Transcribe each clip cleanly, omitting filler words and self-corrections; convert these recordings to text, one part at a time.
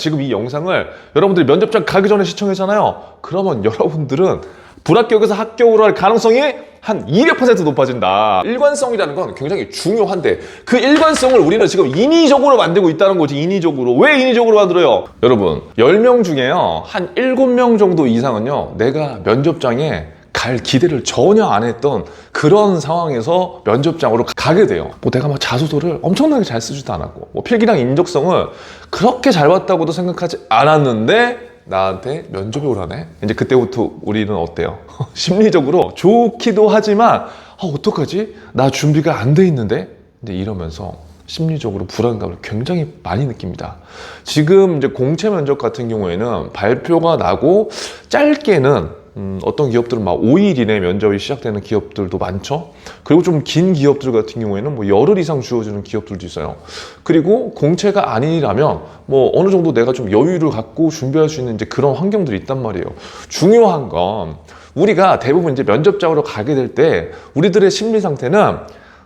지금 이 영상을 여러분들이 면접장 가기 전에 시청했잖아요. 그러면 여러분들은 불합격에서 합격으로 할 가능성이 한 200% 높아진다. 일관성이라는 건 굉장히 중요한데 그 일관성을 우리는 지금 인위적으로 만들고 있다는 거지. 인위적으로. 왜 인위적으로 만들어요? 여러분 10명 중에요 한 7명 정도 이상은요 내가 면접장에 갈 기대를 전혀 안 했던 그런 상황에서 면접장으로 가게 돼요. 뭐 내가 막 자소서를 엄청나게 잘 쓰지도 않았고 뭐 필기랑 인적성을 그렇게 잘 봤다고도 생각하지 않았는데 나한테 면접이 오라네. 이제 그때부터 우리는 어때요? 심리적으로 좋기도 하지만 어떡하지? 나 준비가 안 돼 있는데? 이제 이러면서 심리적으로 불안감을 굉장히 많이 느낍니다. 지금 이제 공채 면접 같은 경우에는 발표가 나고 짧게는 어떤 기업들은 막 5일 이내 면접이 시작되는 기업들도 많죠. 그리고 좀 긴 기업들 같은 경우에는 뭐 열흘 이상 주어지는 기업들도 있어요. 그리고 공채가 아니라면 뭐 어느 정도 내가 좀 여유를 갖고 준비할 수 있는 이제 그런 환경들이 있단 말이에요. 중요한 건 우리가 대부분 이제 면접장으로 가게 될 때 우리들의 심리 상태는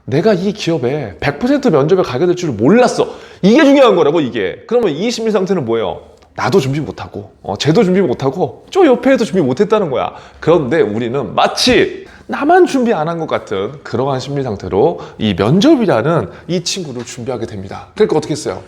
내가 이 기업에 100% 면접에 가게 될 줄 몰랐어. 이게 중요한 거라고 이게. 그러면 이 심리 상태는 뭐예요? 나도 준비 못하고 쟤도 준비 못하고 저 옆에 애도 준비 못했다는 거야. 그런데 우리는 마치 나만 준비 안 한 것 같은 그러한 심리 상태로 이 면접이라는 이 친구를 준비하게 됩니다. 그러니까 어떻게 했어요?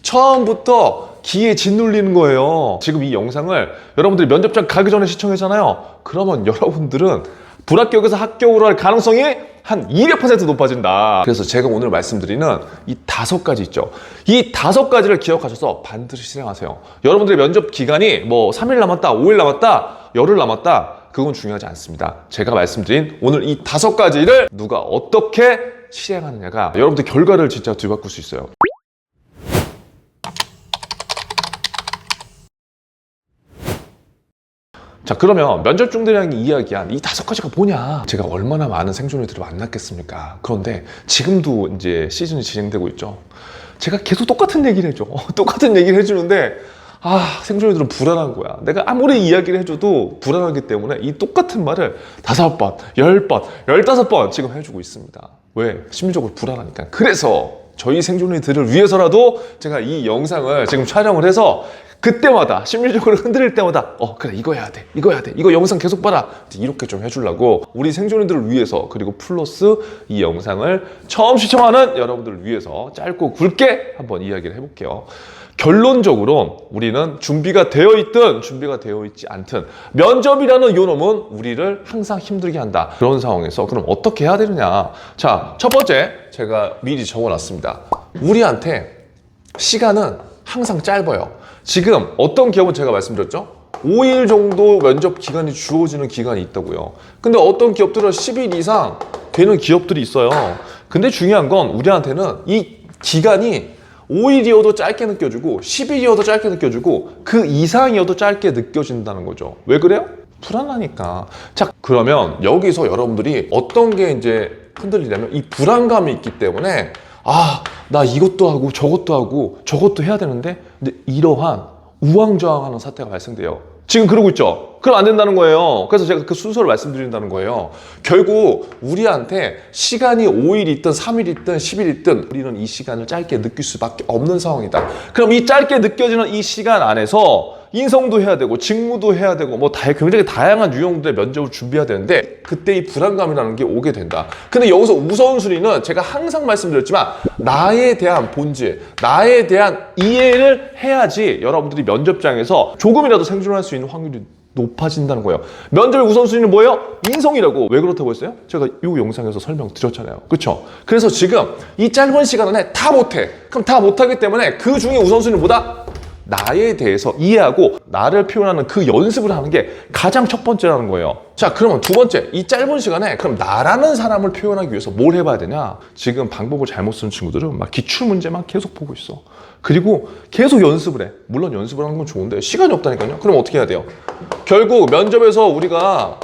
처음부터 기에 짓눌리는 거예요. 지금 이 영상을 여러분들이 면접장 가기 전에 시청했잖아요. 그러면 여러분들은 불합격에서 합격으로 할 가능성이 한 200% 높아진다. 그래서 제가 오늘 말씀드리는 이 5가지 있죠. 이 5가지를 기억하셔서 반드시 실행하세요. 여러분들의 면접 기간이 뭐 3일 남았다, 5일 남았다, 열흘 남았다. 그건 중요하지 않습니다. 제가 말씀드린 오늘 이 5가지를 누가 어떻게 실행하느냐가 여러분들 결과를 진짜 뒤바꿀 수 있어요. 자, 그러면 면접 중대장이 이야기한 이 5가지가 뭐냐? 제가 얼마나 많은 생존자들을 만났겠습니까? 그런데 지금도 이제 시즌이 진행되고 있죠. 제가 계속 똑같은 얘기를 해줘. 똑같은 얘기를 해주는데 생존자들은 불안한 거야. 내가 아무리 이야기를 해줘도 불안하기 때문에 이 똑같은 말을 5번, 10번, 15번 지금 해주고 있습니다. 왜? 심리적으로 불안하니까. 그래서 저희 생존자들을 위해서라도 제가 이 영상을 지금 촬영을 해서 그때마다 심리적으로 흔들릴 때마다 그래 이거 해야 돼 이거 영상 계속 봐라 이렇게 좀 해주려고 우리 생존인들을 위해서 그리고 플러스 이 영상을 처음 시청하는 여러분들을 위해서 짧고 굵게 한번 이야기를 해볼게요. 결론적으로 우리는 준비가 되어 있든 준비가 되어 있지 않든 면접이라는 요놈은 우리를 항상 힘들게 한다. 그런 상황에서 그럼 어떻게 해야 되느냐. 자, 첫 번째 제가 미리 적어놨습니다. 우리한테 시간은 항상 짧아요. 지금 어떤 기업은 제가 말씀드렸죠? 5일 정도 면접 기간이 주어지는 기간이 있다고요. 근데 어떤 기업들은 10일 이상 되는 기업들이 있어요. 근데 중요한 건 우리한테는 이 기간이 5일이어도 짧게 느껴지고 10일이어도 짧게 느껴지고 그 이상이어도 짧게 느껴진다는 거죠. 왜 그래요? 불안하니까. 자, 그러면 여기서 여러분들이 어떤 게 이제 흔들리냐면 이 불안감이 있기 때문에 나 이것도 하고 저것도 해야 되는데 근데 이러한 우왕좌왕하는 사태가 발생돼요. 지금 그러고 있죠? 그럼 안 된다는 거예요. 그래서 제가 그 순서를 말씀드린다는 거예요. 결국 우리한테 시간이 5일 있든 3일 있든 10일 있든 우리는 이 시간을 짧게 느낄 수밖에 없는 상황이다. 그럼 이 짧게 느껴지는 이 시간 안에서 인성도 해야 되고 직무도 해야 되고 뭐 굉장히 다양한 유형들의 면접을 준비해야 되는데 그때 이 불안감이라는 게 오게 된다. 근데 여기서 우선순위는 제가 항상 말씀드렸지만 나에 대한 본질, 나에 대한 이해를 해야지 여러분들이 면접장에서 조금이라도 생존할 수 있는 확률이 높아진다는 거예요. 면접의 우선순위는 뭐예요? 인성이라고. 왜 그렇다고 했어요? 제가 이 영상에서 설명드렸잖아요. 그렇죠? 그래서 지금 이 짧은 시간 안에 다 못해. 그럼 다 못하기 때문에 그 중에 우선순위는 뭐다? 나에 대해서 이해하고 나를 표현하는 그 연습을 하는 게 가장 첫 번째라는 거예요. 자, 그러면 두 번째, 이 짧은 시간에 그럼 나라는 사람을 표현하기 위해서 뭘 해봐야 되냐? 지금 방법을 잘못 쓰는 친구들은 막 기출문제만 계속 보고 있어. 그리고 계속 연습을 해. 물론 연습을 하는 건 좋은데 시간이 없다니까요. 그럼 어떻게 해야 돼요? 결국 면접에서 우리가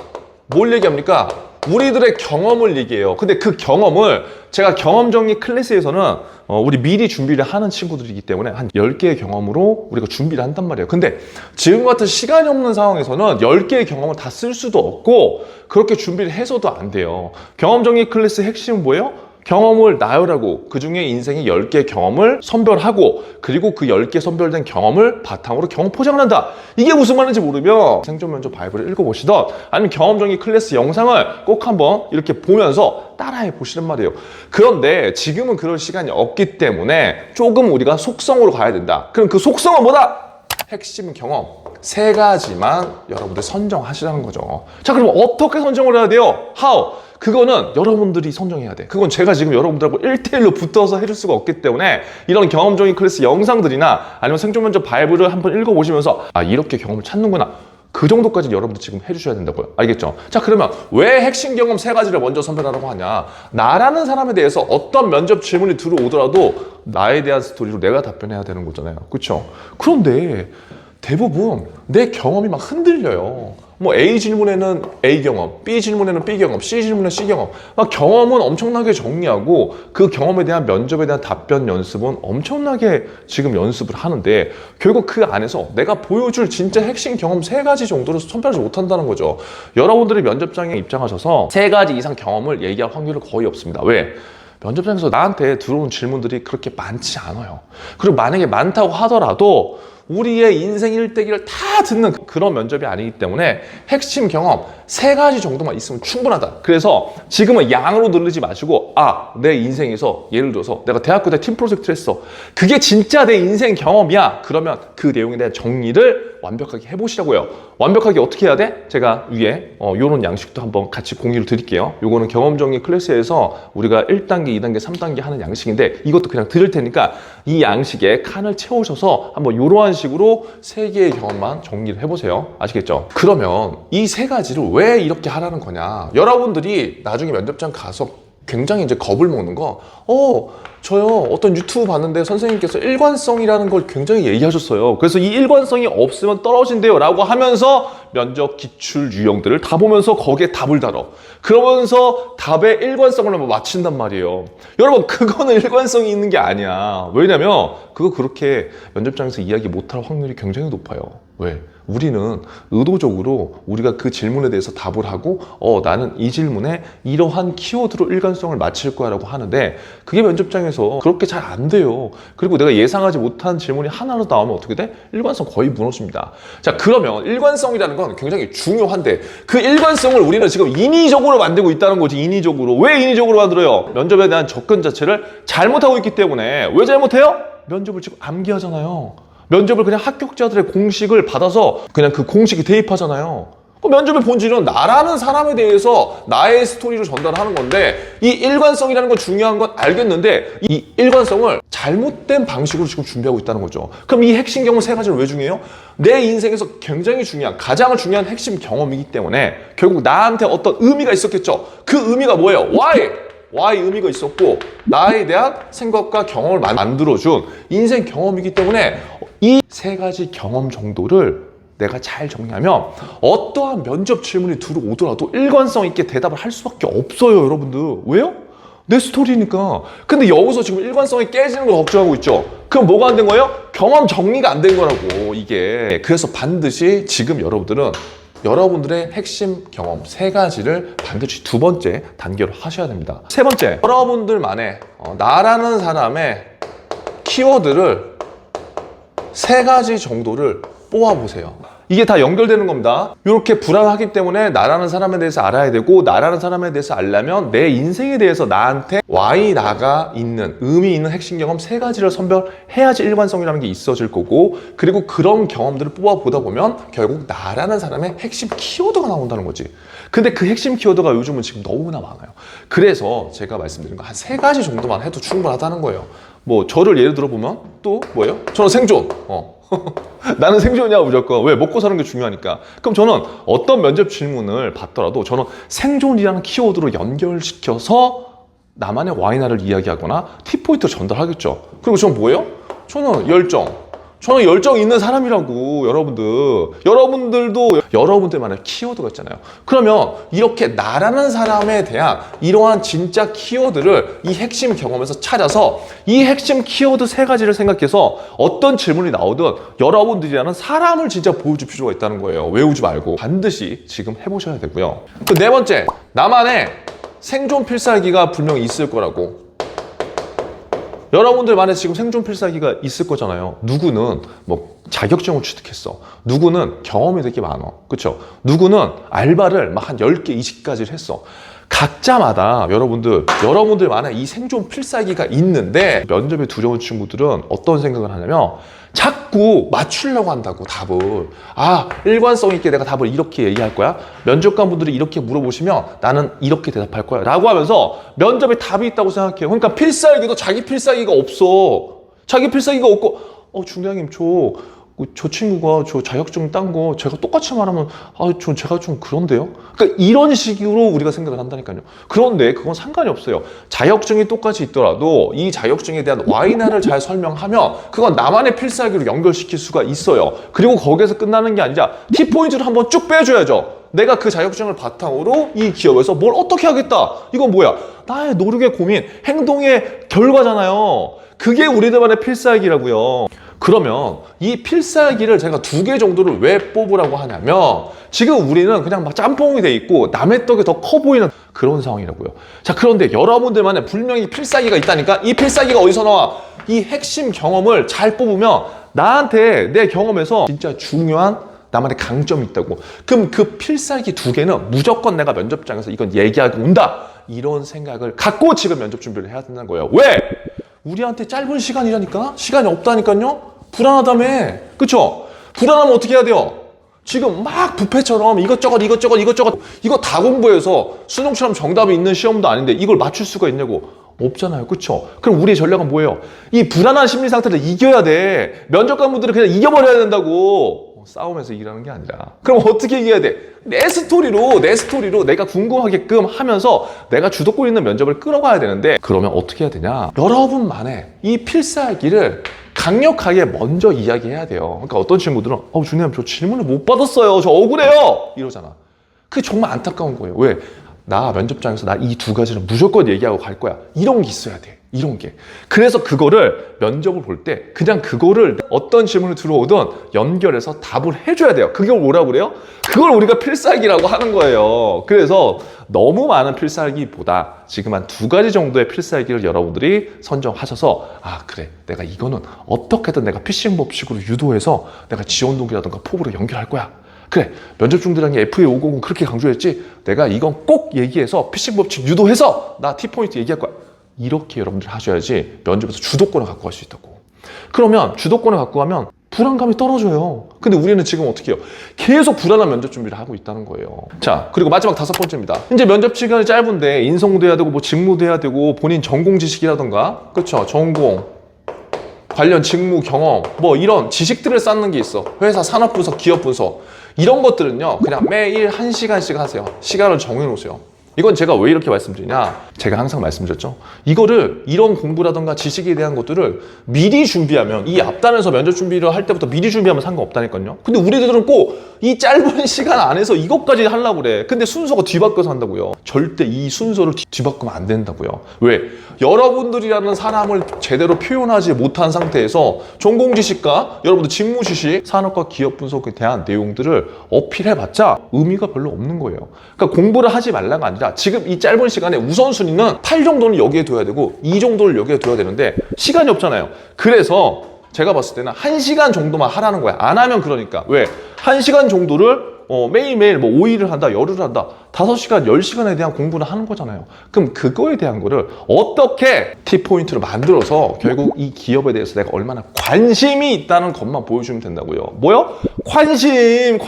뭘 얘기합니까? 우리들의 경험을 얘기해요. 근데 그 경험을 제가 경험 정리 클래스에서는 우리 미리 준비를 하는 친구들이기 때문에 한 10개의 경험으로 우리가 준비를 한단 말이에요. 근데 지금 같은 시간이 없는 상황에서는 10개의 경험을 다 쓸 수도 없고 그렇게 준비를 해서도 안 돼요. 경험 정리 클래스 핵심은 뭐예요? 경험을 나열하고 그 중에 인생의 10개 경험을 선별하고 그리고 그 10개 선별된 경험을 바탕으로 경험 포장을 한다. 이게 무슨 말인지 모르면 생존 면접 바이블을 읽어보시던 아니면 경험정의 클래스 영상을 꼭 한번 이렇게 보면서 따라해 보시는 말이에요. 그런데 지금은 그럴 시간이 없기 때문에 조금 우리가 속성으로 가야 된다. 그럼 그 속성은 뭐다? 핵심 경험 3가지만 여러분들 선정하시라는 거죠. 자, 그럼 어떻게 선정을 해야 돼요? How? 그거는 여러분들이 선정해야 돼. 그건 제가 지금 여러분들하고 1대1로 붙어서 해줄 수가 없기 때문에 이런 경험적인 클래스 영상들이나 아니면 생존 면접 바이블을 한번 읽어보시면서 아, 이렇게 경험을 찾는구나. 그 정도까지 여러분들 지금 해주셔야 된다고요. 알겠죠? 자, 그러면 왜 핵심 경험 3가지를 먼저 선별하라고 하냐? 나라는 사람에 대해서 어떤 면접 질문이 들어오더라도 나에 대한 스토리로 내가 답변해야 되는 거잖아요. 그렇죠? 그런데 대부분 내 경험이 막 흔들려요. 뭐 A 질문에는 A 경험, B 질문에는 B 경험, C 질문에는 C 경험. 막 경험은 엄청나게 정리하고 그 경험에 대한 면접에 대한 답변 연습은 엄청나게 지금 연습을 하는데 결국 그 안에서 내가 보여줄 진짜 핵심 경험 3가지 정도를 선별하지 못한다는 거죠. 여러분들이 면접장에 입장하셔서 3가지 이상 경험을 얘기할 확률은 거의 없습니다. 왜? 면접장에서 나한테 들어오는 질문들이 그렇게 많지 않아요. 그리고 만약에 많다고 하더라도 우리의 인생 일대기를 다 듣는 그런 면접이 아니기 때문에 핵심 경험 3가지 정도만 있으면 충분하다. 그래서 지금은 양으로 늘리지 마시고 아, 내 인생에서 예를 들어서 내가 대학교 때 팀 프로젝트를 했어. 그게 진짜 내 인생 경험이야. 그러면 그 내용에 대한 정리를 완벽하게 해보시라고요. 완벽하게 어떻게 해야 돼? 제가 위에 요런 양식도 한번 같이 공유를 드릴게요. 요거는 경험정의 클래스에서 우리가 1단계, 2단계, 3단계 하는 양식인데 이것도 그냥 드릴 테니까 이 양식에 칸을 채우셔서 한번 요러한 식으로 3개의 경험만 정리를 해보세요. 아시겠죠? 그러면 이 3가지를 왜 이렇게 하라는 거냐? 여러분들이 나중에 면접장 가서 굉장히 이제 겁을 먹는 거, 저요 어떤 유튜브 봤는데 선생님께서 일관성이라는 걸 굉장히 얘기하셨어요. 그래서 이 일관성이 없으면 떨어진대요 라고 하면서 면접 기출 유형들을 다 보면서 거기에 답을 달어. 그러면서 답의 일관성을 한번 맞춘단 말이에요. 여러분, 그거는 일관성이 있는 게 아니야. 왜냐면 그거 그렇게 면접장에서 이야기 못할 확률이 굉장히 높아요. 왜? 우리는 의도적으로 우리가 그 질문에 대해서 답을 하고 나는 이 질문에 이러한 키워드로 일관성을 맞출 거야 라고 하는데 그게 면접장에서 그렇게 잘 안 돼요. 그리고 내가 예상하지 못한 질문이 하나로 나오면 어떻게 돼? 일관성 거의 무너집니다. 자, 그러면 일관성이라는 건 굉장히 중요한데 그 일관성을 우리는 지금 인위적으로 만들고 있다는 거지. 인위적으로. 왜 인위적으로 만들어요? 면접에 대한 접근 자체를 잘못하고 있기 때문에. 왜 잘못해요? 면접을 지금 암기하잖아요. 면접을 그냥 합격자들의 공식을 받아서 그냥 그 공식에 대입하잖아요. 그 면접의 본질은 나라는 사람에 대해서 나의 스토리를 전달하는 건데 이 일관성이라는 건 중요한 건 알겠는데 이 일관성을 잘못된 방식으로 지금 준비하고 있다는 거죠. 그럼 이 핵심 경험 3가지는 왜 중요해요? 내 인생에서 굉장히 중요한, 가장 중요한 핵심 경험이기 때문에 결국 나한테 어떤 의미가 있었겠죠. 그 의미가 뭐예요? Why 의미가 있었고 나에 대한 생각과 경험을 만들어준 인생 경험이기 때문에 이 3가지 경험 정도를 내가 잘 정리하면 어떠한 면접 질문이 들어오더라도 일관성 있게 대답을 할 수밖에 없어요, 여러분들. 왜요? 내 스토리니까. 근데 여기서 지금 일관성이 깨지는 걸 걱정하고 있죠. 그럼 뭐가 안 된 거예요? 경험 정리가 안 된 거라고, 이게. 그래서 반드시 지금 여러분들의 핵심 경험 3가지를 반드시 2번째 단계로 하셔야 됩니다. 3번째, 여러분들만의 나라는 사람의 키워드를 3가지 정도를 뽑아보세요. 이게 다 연결되는 겁니다. 이렇게 불안하기 때문에 나라는 사람에 대해서 알아야 되고 나라는 사람에 대해서 알려면 내 인생에 대해서 나한테 why 나가 있는 의미 있는 핵심 경험 3가지를 선별해야지 일관성이라는 게 있어질 거고 그리고 그런 경험들을 뽑아보다 보면 결국 나라는 사람의 핵심 키워드가 나온다는 거지. 근데 그 핵심 키워드가 요즘은 지금 너무나 많아요. 그래서 제가 말씀드린 거 한 3가지 정도만 해도 충분하다는 거예요. 뭐 저를 예를 들어 보면 또 뭐예요? 저는 생존. 나는 생존이야 무조건. 왜? 먹고 사는 게 중요하니까. 그럼 저는 어떤 면접 질문을 받더라도 저는 생존이라는 키워드로 연결시켜서 나만의 와이나를 이야기하거나 팁포인트를 전달하겠죠. 그리고 저는 뭐예요? 저는 열정 있는 사람이라고. 여러분들도 여러분들만의 키워드가 있잖아요. 그러면 이렇게 나라는 사람에 대한 이러한 진짜 키워드를 이 핵심 경험에서 찾아서 이 핵심 키워드 3가지를 생각해서 어떤 질문이 나오든 여러분들이라는 사람을 진짜 보여줄 필요가 있다는 거예요. 외우지 말고 반드시 지금 해보셔야 되고요. 그 4번째, 나만의 생존 필살기가 분명히 있을 거라고. 여러분들 만에 지금 생존 필살기가 있을 거잖아요. 누구는 뭐 자격증을 취득했어. 누구는 경험이 되게 많어. 그쵸? 누구는 알바를 막 한 10개, 20가지를 했어. 각자마다 여러분들만의 이 생존 필살기가 있는데 면접에 두려운 친구들은 어떤 생각을 하냐면 자꾸 맞추려고 한다고 답을. 일관성 있게 내가 답을 이렇게 얘기할 거야. 면접관분들이 이렇게 물어보시면 나는 이렇게 대답할 거야 라고 하면서 면접에 답이 있다고 생각해요. 그러니까 필살기도 자기 필살기가 없어. 자기 필살기가 없고 중대장님 저 친구가 저 자격증 딴 거 제가 똑같이 말하면 제가 좀 그런데요? 그러니까 이런 식으로 우리가 생각을 한다니까요. 그런데 그건 상관이 없어요. 자격증이 똑같이 있더라도 이 자격증에 대한 Y나를 잘 설명하면 그건 나만의 필살기로 연결시킬 수가 있어요. 그리고 거기에서 끝나는 게 아니라 T포인트를 한번 쭉 빼줘야죠. 내가 그 자격증을 바탕으로 이 기업에서 뭘 어떻게 하겠다. 이건 뭐야? 나의 노력의 고민, 행동의 결과잖아요. 그게 우리들만의 필살기라고요. 그러면 이 필살기를 제가 2개 정도를 왜 뽑으라고 하냐면 지금 우리는 그냥 막 짬뽕이 돼 있고 남의 떡이 더 커 보이는 그런 상황이라고요. 자, 그런데 여러분들만의 분명히 필살기가 있다니까. 이 필살기가 어디서 나와? 이 핵심 경험을 잘 뽑으면 나한테 내 경험에서 진짜 중요한 나만의 강점이 있다고. 그럼 그 필살기 2개는 무조건 내가 면접장에서 이건 얘기하고 온다. 이런 생각을 갖고 지금 면접 준비를 해야 된다는 거예요. 왜? 우리한테 짧은 시간이라니까? 시간이 없다니까요? 불안하다며. 그쵸? 불안하면 어떻게 해야 돼요? 지금 막 뷔페처럼 이것저것 이거 다 공부해서 수능처럼 정답이 있는 시험도 아닌데 이걸 맞출 수가 있냐고. 없잖아요. 그쵸? 그럼 우리의 전략은 뭐예요? 이 불안한 심리 상태를 이겨야 돼. 면접관분들은 그냥 이겨버려야 된다고. 싸우면서 이기라는 게 아니라. 그럼 어떻게 이겨야 돼? 내 스토리로 내가 궁금하게끔 하면서 내가 주도권 있는 면접을 끌어가야 되는데 그러면 어떻게 해야 되냐? 여러분만의 이 필살기를 강력하게 먼저 이야기해야 돼요. 그러니까 어떤 친구들은 준혜님 저 질문을 못 받았어요. 저 억울해요. 이러잖아. 그게 정말 안타까운 거예요. 왜? 나 면접장에서 나 이 2가지를 무조건 얘기하고 갈 거야. 이런 게 있어야 돼. 이런 게. 그래서 그거를 면접을 볼 때 그냥 그거를 어떤 질문을 들어오든 연결해서 답을 해줘야 돼요. 그게 뭐라고 그래요? 그걸 우리가 필살기라고 하는 거예요. 그래서 너무 많은 필살기보다 지금 한 2가지 정도의 필살기를 여러분들이 선정하셔서 그래 내가 이거는 어떻게든 내가 피싱 법칙으로 유도해서 내가 지원 동기라든가 포부로 연결할 거야. 그래 면접 중대장이 FA500은 그렇게 강조했지. 내가 이건 꼭 얘기해서 피싱 법칙 유도해서 나 T포인트 얘기할 거야. 이렇게 여러분들이 하셔야지 면접에서 주도권을 갖고 갈 수 있다고. 그러면 주도권을 갖고 가면 불안감이 떨어져요. 근데 우리는 지금 어떻게 해요? 계속 불안한 면접 준비를 하고 있다는 거예요. 자, 그리고 마지막 5번째입니다. 이제 면접 시간이 짧은데 인성도 해야 되고 뭐 직무도 해야 되고 본인 전공 지식이라던가 그렇죠? 전공 관련 직무 경험 뭐 이런 지식들을 쌓는 게 있어. 회사 산업 분석, 기업 분석 이런 것들은요 그냥 매일 1시간씩 하세요. 시간을 정해 놓으세요. 이건 제가 왜 이렇게 말씀드리냐? 제가 항상 말씀드렸죠. 이런 공부라던가 지식에 대한 것들을 미리 준비하면 이 앞단에서 면접 준비를 할 때부터 미리 준비하면 상관없다니까요. 근데 우리들은 꼭 이 짧은 시간 안에서 이것까지 하려고 그래. 근데 순서가 뒤바뀌어서 한다고요. 절대 이 순서를 뒤바꾸면 안 된다고요. 왜? 여러분들이라는 사람을 제대로 표현하지 못한 상태에서 전공 지식과 여러분들 직무 지식, 산업과 기업 분석에 대한 내용들을 어필해봤자 의미가 별로 없는 거예요. 그러니까 공부를 하지 말라가 아니라 지금 이 짧은 시간에 우선순위는 8 정도는 여기에 둬야 되고 2 정도를 여기에 둬야 되는데 시간이 없잖아요. 그래서 제가 봤을 때는 1시간 정도만 하라는 거야. 안 하면 그러니까. 왜? 1시간 정도를 매일매일 뭐 5일을 한다, 열흘을 한다, 5시간, 10시간에 대한 공부를 하는 거잖아요. 그럼 그거에 대한 거를 어떻게 T포인트로 만들어서 결국 이 기업에 대해서 내가 얼마나 관심이 있다는 것만 보여주면 된다고요. 뭐요? 관심.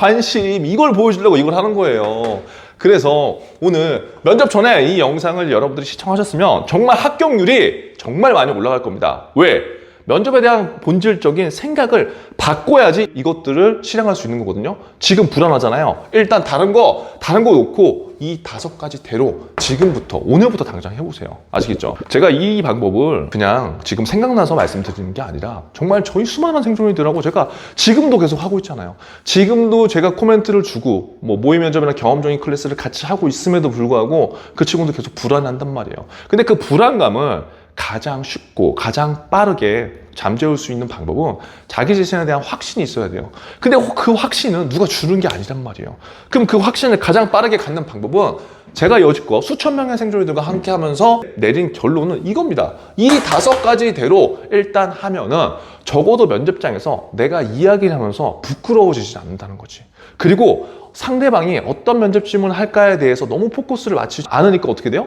이걸 보여주려고 이걸 하는 거예요. 그래서 오늘 면접 전에 이 영상을 여러분들이 시청하셨으면 정말 합격률이 정말 많이 올라갈 겁니다. 왜? 면접에 대한 본질적인 생각을 바꿔야지 이것들을 실행할 수 있는 거거든요. 지금 불안하잖아요. 일단 다른 거 놓고 이 5가지 대로 지금부터 오늘부터 당장 해보세요. 아시겠죠? 제가 이 방법을 그냥 지금 생각나서 말씀드리는 게 아니라 정말 저희 수많은 생존이들하고 제가 지금도 계속 하고 있잖아요. 지금도 제가 코멘트를 주고 뭐 모의 면접이나 경험적인 클래스를 같이 하고 있음에도 불구하고 그 친구도 계속 불안해한단 말이에요. 근데 그 불안감을 가장 쉽고 가장 빠르게 잠재울 수 있는 방법은 자기 자신에 대한 확신이 있어야 돼요. 근데 그 확신은 누가 주는 게 아니란 말이에요. 그럼 그 확신을 가장 빠르게 갖는 방법은 제가 여지껏 수천 명의 생존자들과 함께 하면서 내린 결론은 이겁니다. 이 5가지대로 일단 하면은 적어도 면접장에서 내가 이야기를 하면서 부끄러워지지 않는다는 거지. 그리고 상대방이 어떤 면접 질문을 할까에 대해서 너무 포커스를 맞추지 않으니까 어떻게 돼요?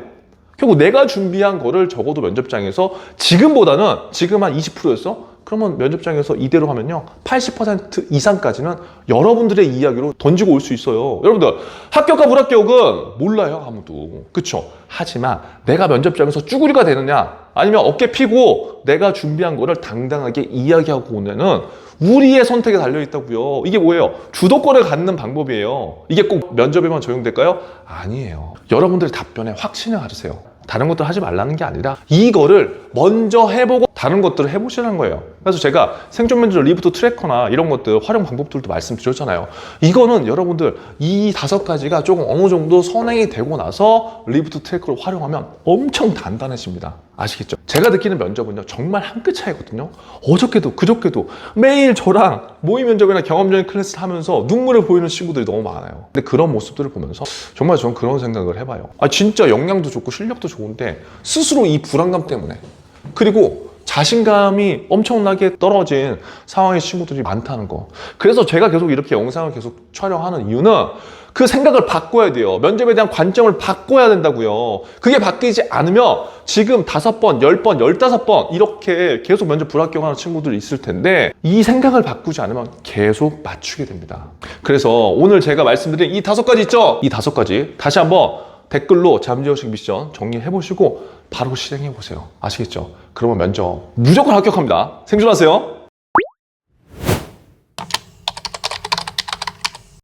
결국 내가 준비한 거를 적어도 면접장에서 지금 한 20%였어? 그러면 면접장에서 이대로 하면요 80% 이상까지는 여러분들의 이야기로 던지고 올 수 있어요. 여러분들 합격과 불합격은 몰라요 아무도. 그쵸? 하지만 내가 면접장에서 쭈구리가 되느냐 아니면 어깨 피고 내가 준비한 거를 당당하게 이야기하고 오면은 우리의 선택에 달려있다고요. 이게 뭐예요? 주도권을 갖는 방법이에요. 이게 꼭 면접에만 적용될까요? 아니에요. 여러분들의 답변에 확신을 가지세요. 다른 것들 하지 말라는 게 아니라 이거를 먼저 해보고 다른 것들을 해보시라는 거예요. 그래서 제가 생존 면접 리부트 트래커나 이런 것들 활용 방법들도 말씀드렸잖아요. 이거는 여러분들 이 5가지가 조금 어느 정도 선행이 되고 나서 리부트 트래커를 활용하면 엄청 단단해집니다. 아시겠죠? 제가 느끼는 면접은요 정말 한 끗 차이거든요. 어저께도 그저께도 매일 저랑 모의 면접이나 경험적인 클래스를 하면서 눈물을 보이는 친구들이 너무 많아요. 근데 그런 모습들을 보면서 정말 저는 그런 생각을 해봐요. 진짜 역량도 좋고 실력도 좋은데 스스로 이 불안감 때문에 그리고 자신감이 엄청나게 떨어진 상황의 친구들이 많다는 거. 그래서 제가 계속 이렇게 영상을 계속 촬영하는 이유는 그 생각을 바꿔야 돼요. 면접에 대한 관점을 바꿔야 된다고요. 그게 바뀌지 않으면 지금 5번, 10번, 15번 이렇게 계속 면접 불합격하는 친구들이 있을 텐데 이 생각을 바꾸지 않으면 계속 맞추게 됩니다. 그래서 오늘 제가 말씀드린 이 5가지 있죠? 이 5가지 다시 한번 댓글로 잠재의식 미션 정리해보시고 바로 실행해보세요. 아시겠죠? 그러면 면접 무조건 합격합니다. 생존하세요.